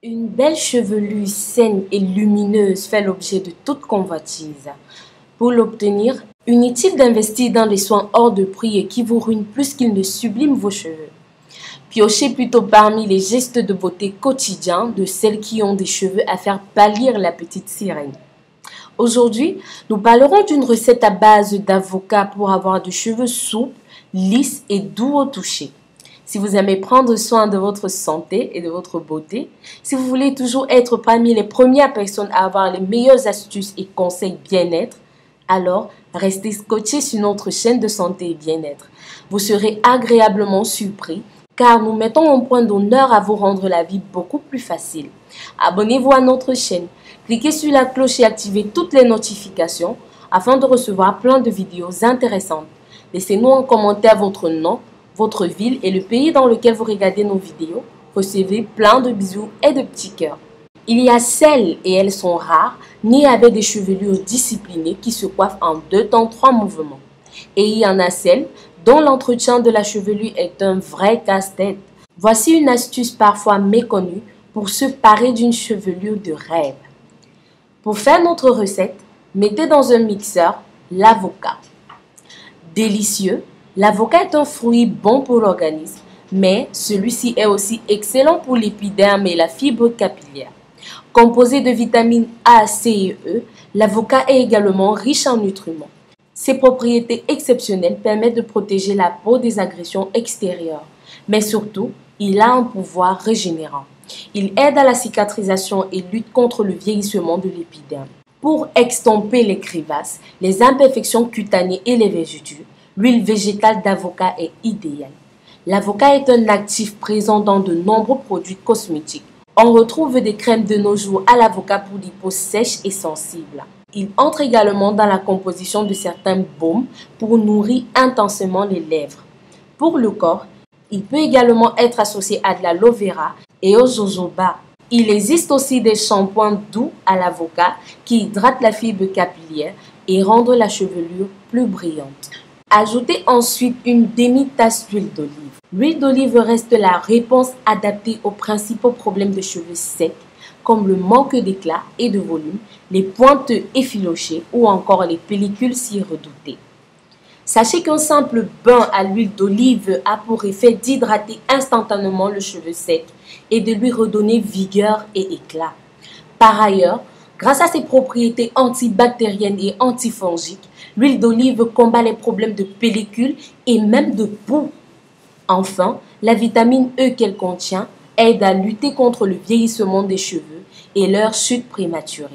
Une belle chevelure saine et lumineuse fait l'objet de toute convoitise. Pour l'obtenir, inutile d'investir dans des soins hors de prix et qui vous ruinent plus qu'ils ne subliment vos cheveux. Piochez plutôt parmi les gestes de beauté quotidiens de celles qui ont des cheveux à faire pâlir la petite sirène. Aujourd'hui, nous parlerons d'une recette à base d'avocat pour avoir des cheveux souples, lisses et doux au toucher. Si vous aimez prendre soin de votre santé et de votre beauté, si vous voulez toujours être parmi les premières personnes à avoir les meilleures astuces et conseils bien-être, alors restez scotchés sur notre chaîne de santé et bien-être. Vous serez agréablement surpris car nous mettons un point d'honneur à vous rendre la vie beaucoup plus facile. Abonnez-vous à notre chaîne, cliquez sur la cloche et activez toutes les notifications afin de recevoir plein de vidéos intéressantes. Laissez-nous en commentaire votre nom, votre ville et le pays dans lequel vous regardez nos vidéos. Recevez plein de bisous et de petits cœurs. Il y a celles, et elles sont rares, nées avec des chevelures disciplinées qui se coiffent en 2 temps 3 mouvements. Et il y en a celles dont l'entretien de la chevelure est un vrai casse-tête. Voici une astuce parfois méconnue pour se parer d'une chevelure de rêve. Pour faire notre recette, mettez dans un mixeur l'avocat. Délicieux, l'avocat est un fruit bon pour l'organisme, mais celui-ci est aussi excellent pour l'épiderme et la fibre capillaire. Composé de vitamines A, C et E, l'avocat est également riche en nutriments. Ses propriétés exceptionnelles permettent de protéger la peau des agressions extérieures, mais surtout, il a un pouvoir régénérant. Il aide à la cicatrisation et lutte contre le vieillissement de l'épiderme. Pour extomper les crevasses, les imperfections cutanées et les vergetures, l'huile végétale d'avocat est idéale. L'avocat est un actif présent dans de nombreux produits cosmétiques. On retrouve des crèmes de nos jours à l'avocat pour les peaux sèches et sensibles. Il entre également dans la composition de certains baumes pour nourrir intensément les lèvres. Pour le corps, il peut également être associé à de l'aloe vera et au jojoba. Il existe aussi des shampoings doux à l'avocat qui hydratent la fibre capillaire et rendent la chevelure plus brillante. Ajoutez ensuite une demi-tasse d'huile d'olive. L'huile d'olive reste la réponse adaptée aux principaux problèmes de cheveux secs comme le manque d'éclat et de volume, les pointes effilochées ou encore les pellicules si redoutées. Sachez qu'un simple bain à l'huile d'olive a pour effet d'hydrater instantanément le cheveu sec et de lui redonner vigueur et éclat. Par ailleurs, grâce à ses propriétés antibactériennes et antifongiques, l'huile d'olive combat les problèmes de pellicule et même de poux. Enfin, la vitamine E qu'elle contient aide à lutter contre le vieillissement des cheveux et leur chute prématurée.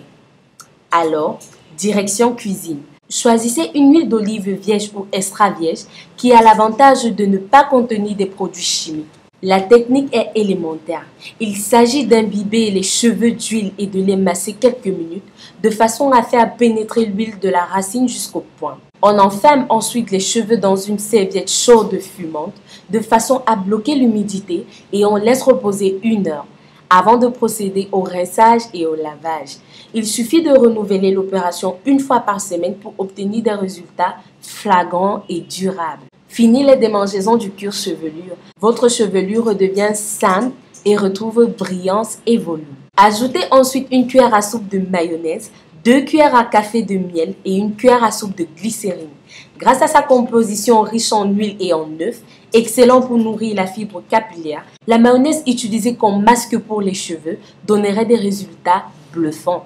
Alors, direction cuisine. Choisissez une huile d'olive vierge ou extra vierge qui a l'avantage de ne pas contenir des produits chimiques. La technique est élémentaire. Il s'agit d'imbiber les cheveux d'huile et de les masser quelques minutes de façon à faire pénétrer l'huile de la racine jusqu'au point. On enferme ensuite les cheveux dans une serviette chaude fumante de façon à bloquer l'humidité et on laisse reposer 1 heure avant de procéder au rinçage et au lavage. Il suffit de renouveler l'opération 1 fois par semaine pour obtenir des résultats flagrants et durables. Fini les démangeaisons du cuir-chevelure. Votre chevelure redevient saine et retrouve brillance et volume. Ajoutez ensuite 1 cuillère à soupe de mayonnaise, 2 cuillères à café de miel et 1 cuillère à soupe de glycérine. Grâce à sa composition riche en huile et en œufs, excellent pour nourrir la fibre capillaire, la mayonnaise utilisée comme masque pour les cheveux donnerait des résultats bluffants.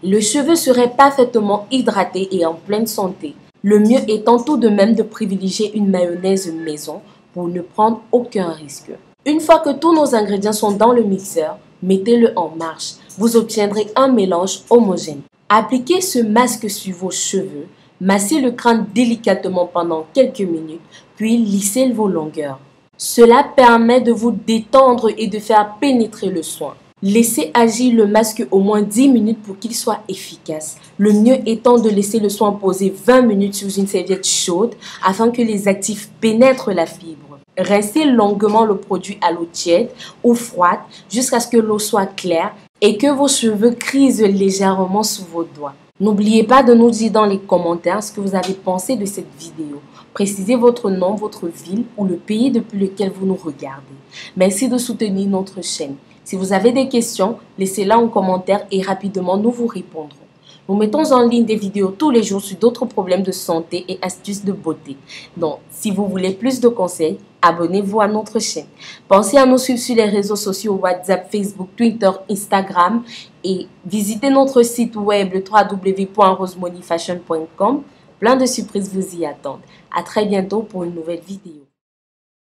Le cheveu serait parfaitement hydraté et en pleine santé. Le mieux étant tout de même de privilégier une mayonnaise maison pour ne prendre aucun risque. Une fois que tous nos ingrédients sont dans le mixeur, mettez-le en marche. Vous obtiendrez un mélange homogène. Appliquez ce masque sur vos cheveux, massez le crâne délicatement pendant quelques minutes, puis lissez vos longueurs. Cela permet de vous détendre et de faire pénétrer le soin. Laissez agir le masque au moins 10 minutes pour qu'il soit efficace. Le mieux étant de laisser le soin poser 20 minutes sous une serviette chaude afin que les actifs pénètrent la fibre. Rincez longuement le produit à l'eau tiède ou froide jusqu'à ce que l'eau soit claire et que vos cheveux crisent légèrement sous vos doigts. N'oubliez pas de nous dire dans les commentaires ce que vous avez pensé de cette vidéo. Précisez votre nom, votre ville ou le pays depuis lequel vous nous regardez. Merci de soutenir notre chaîne. Si vous avez des questions, laissez-la en commentaire et rapidement nous vous répondrons. Nous mettons en ligne des vidéos tous les jours sur d'autres problèmes de santé et astuces de beauté. Donc, si vous voulez plus de conseils, abonnez-vous à notre chaîne. Pensez à nous suivre sur les réseaux sociaux WhatsApp, Facebook, Twitter, Instagram et visitez notre site web le www.rosemoneyfashion.com. Plein de surprises vous y attendent. À très bientôt pour une nouvelle vidéo.